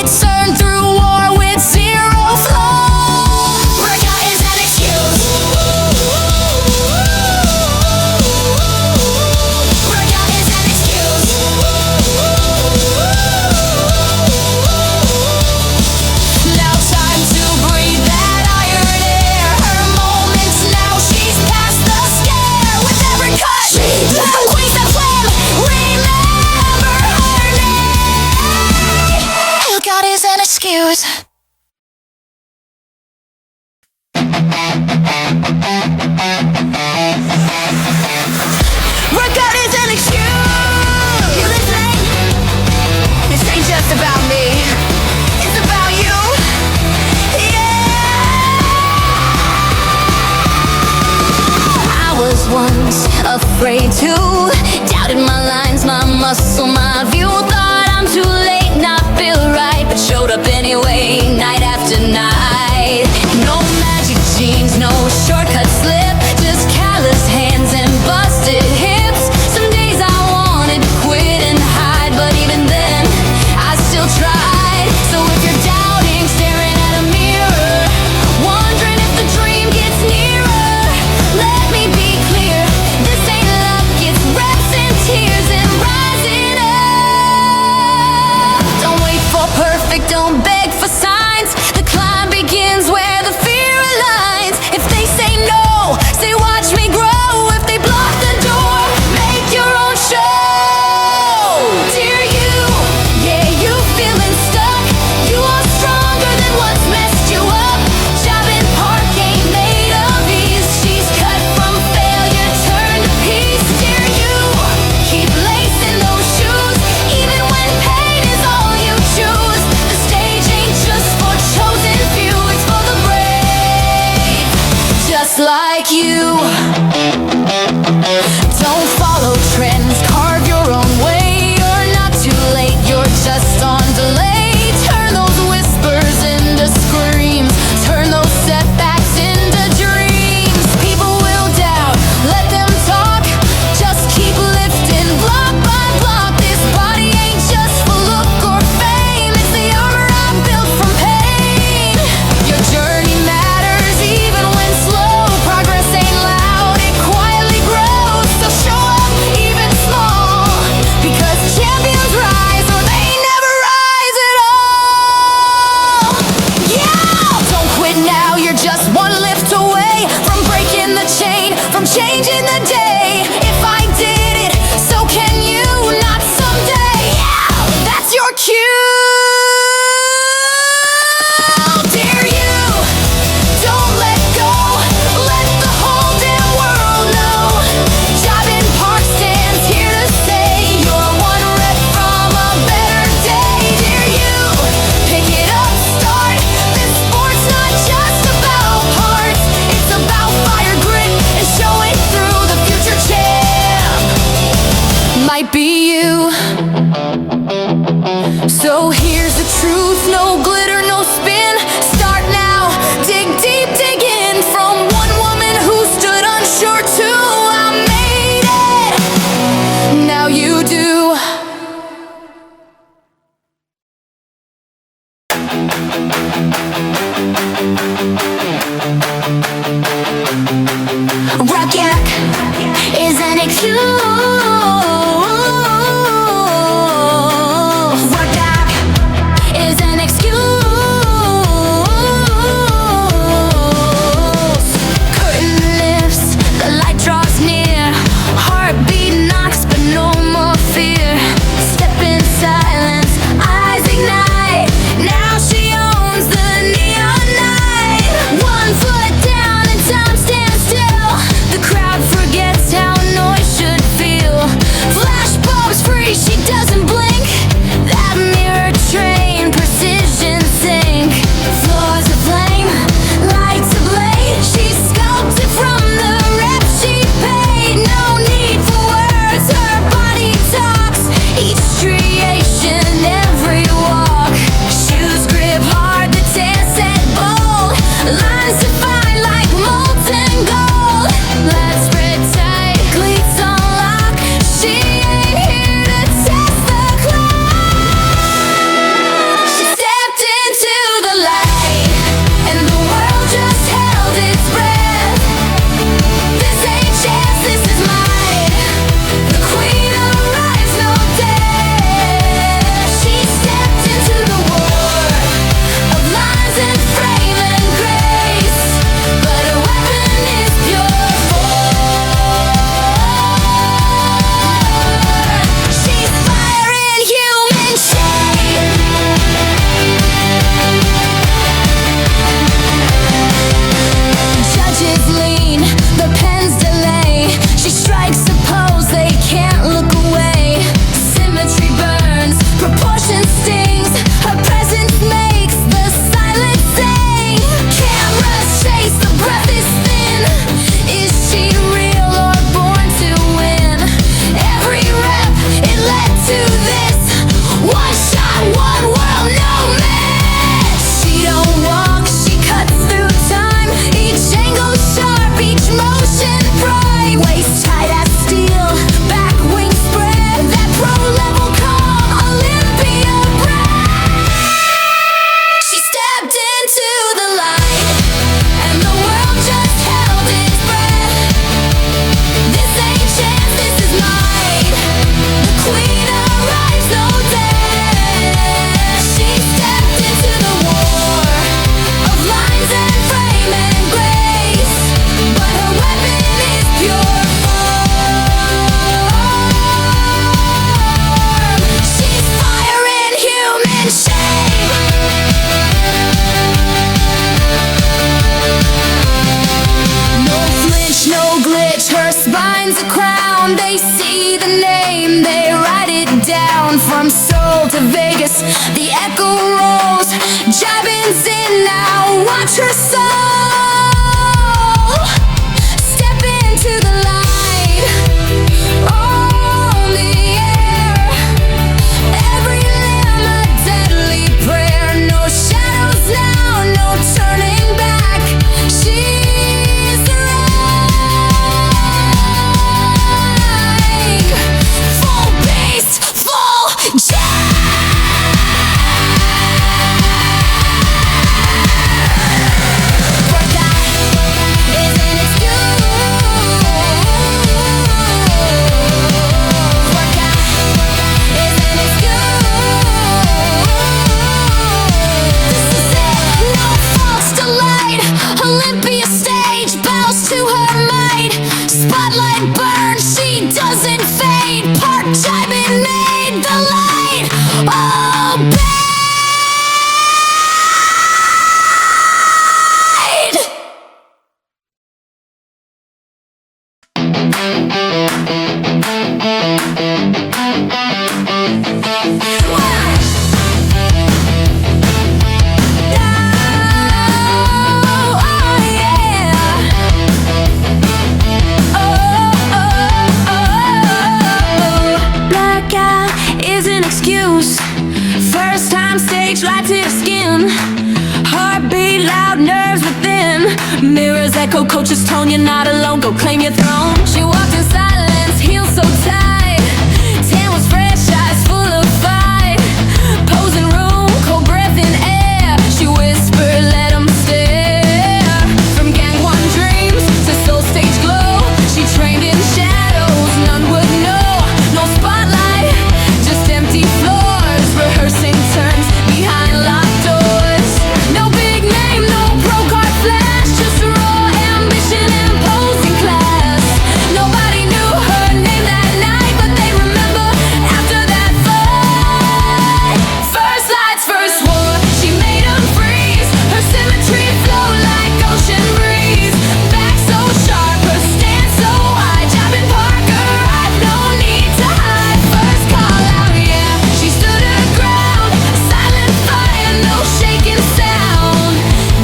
It's earned through war with zero flaw. Workout is an excuse. Workout is an excuse. Now time to breathe that iron air. Her moments now, she's past the scare. With every cut, she's the queen of slam. Remember her name. Workout is an excuse. Workout is an excuse. You listening? This ain't just about me. It's about you. Yeah. I was once afraid to doubted my lines, my muscle, my view. Thought I'm too late, not feel right, but showed up anyway, night after night. No magic jeans, no shortcut slip, just callous hands and busted hips. Some days I wanted to quit and hide, but even then I still tried. So if you're doubting, staring at a mirror, wondering if the dream gets nearer, let me be clear, this ain't luck, it's reps and tears and rising up. Don't wait for perfect, don't beg for signs. The climb begins where the fear aligns. If they say no, say watch me grow. If they block the door, make your own show. Dear you, yeah, you feeling stuck. You are stronger than what's messed you up. Jibin Park ain't made of ease. She's cut from failure, turned to peace. Dear you, keep lacing those shoes, even when pain is all you choose. The stage ain't just for chosen few, it's for the brave, just like you. Don't follow trends, carve your own way. You're not too late, you're just on delay. Turn those whispers into screams, turn those setbacks into dreams. People will doubt, let them talk, just keep lifting block by block. This body ain't just for look or fame, it's the armor I built from pain. Your journey matters even when slow. Progress ain't loud, it quietly grows. So show up even small, because champions rise or they never rise at all. Yeah! Don't quit now, you're just one lift away from breaking the chain, from changing the day. If I did it, so can you, not someday. Yeah! That's your cue. Dare you, don't let go, let the whole damn world know. Jibin Park stands here to say you're one rep from a better day. Dare you, pick it up, start. This sport's not just about parts, it's about fire, grit, and showing through wears a crown. They see the name, they write it down. From Seoul to Vegas, the echo rolls. Jibin's in now, watch her soul. Step into the light, on the air. Every limb a deadly prayer. No shadows now, no turning back. She's the right. Full bass, full jack. Olympia stage bows to her might. Spotlight burns, she doesn't fade. Park Jibin made the light. Oh, bad. First time stage light to the skin. Heartbeat loud, nerves within. Mirrors echo, coach's tone, you're not alone. Go claim your throne. She walked in silence, heels so tight. Tan was fresh, eyes full of fight. Posing room, cold breath in air. She whispered, let 'em stare. From gang one dreams to soul stage glow. She trained in shadows, none would know. No spotlight, just empty floors. Rehearsing turns behind locked doors. No big name, no pro card flash. Just raw ambition and posing class. Nobody knew her name that night, but they remember after that fight. First lights, first war, she made 'em freeze. Her symmetry flow like ocean breeze. Back so sharp, her stance so high. Jibin Parker, I've no need to hide. First call out, yeah, she stood her ground. Silent fire, no shaking sound.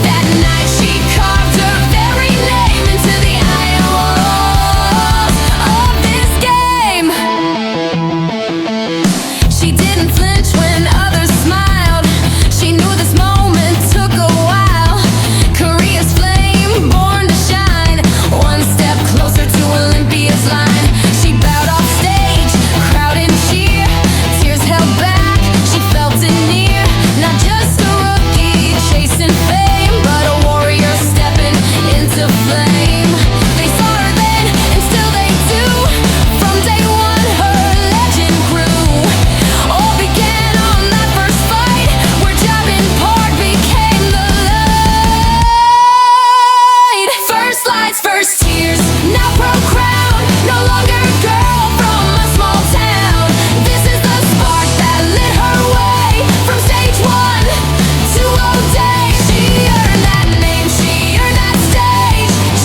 That night she carved her very name into the iron walls of this game. She didn't flinch when others smiled. She knew this moment took a while. Korea's flame, born to shine. One step closer to Olympia's line. She bowed off stage, crowd in cheer. Tears held back, she felt it near. Not just a rookie chasing fame, but a warrior stepping into flame. They saw her then, and still they do. From day one, her legend grew. All began on that first fight, where Jibin Park became the light. First lights, first tears, now pro crown. No longer a girl from a small town. This is the spark that lit her way. From stage one to all day, she earned that name, she earned that stage.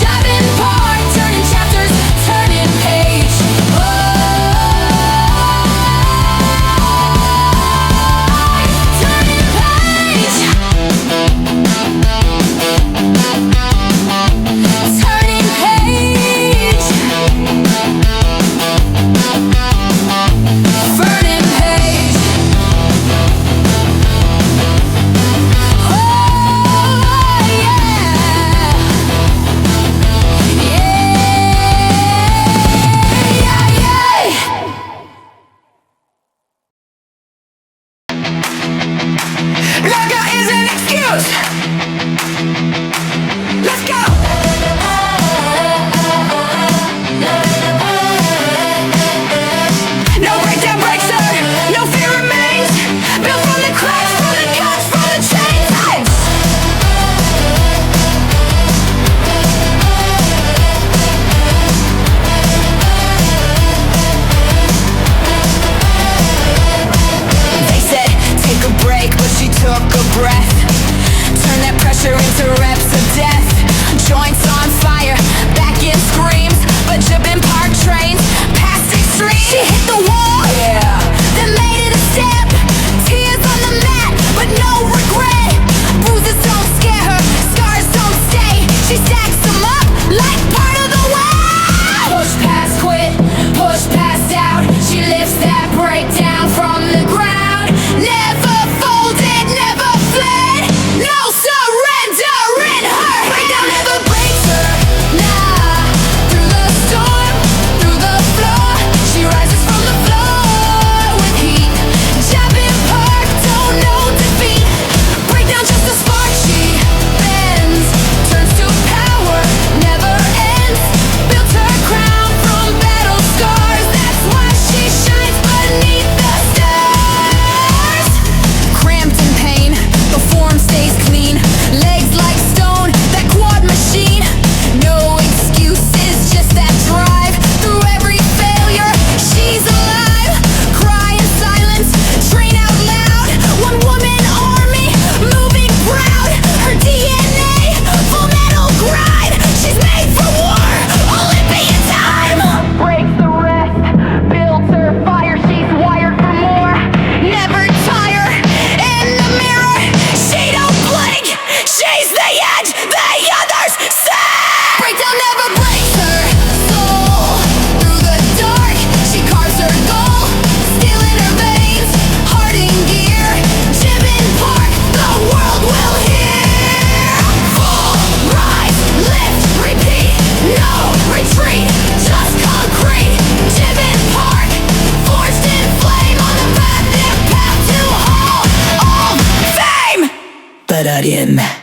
떨어림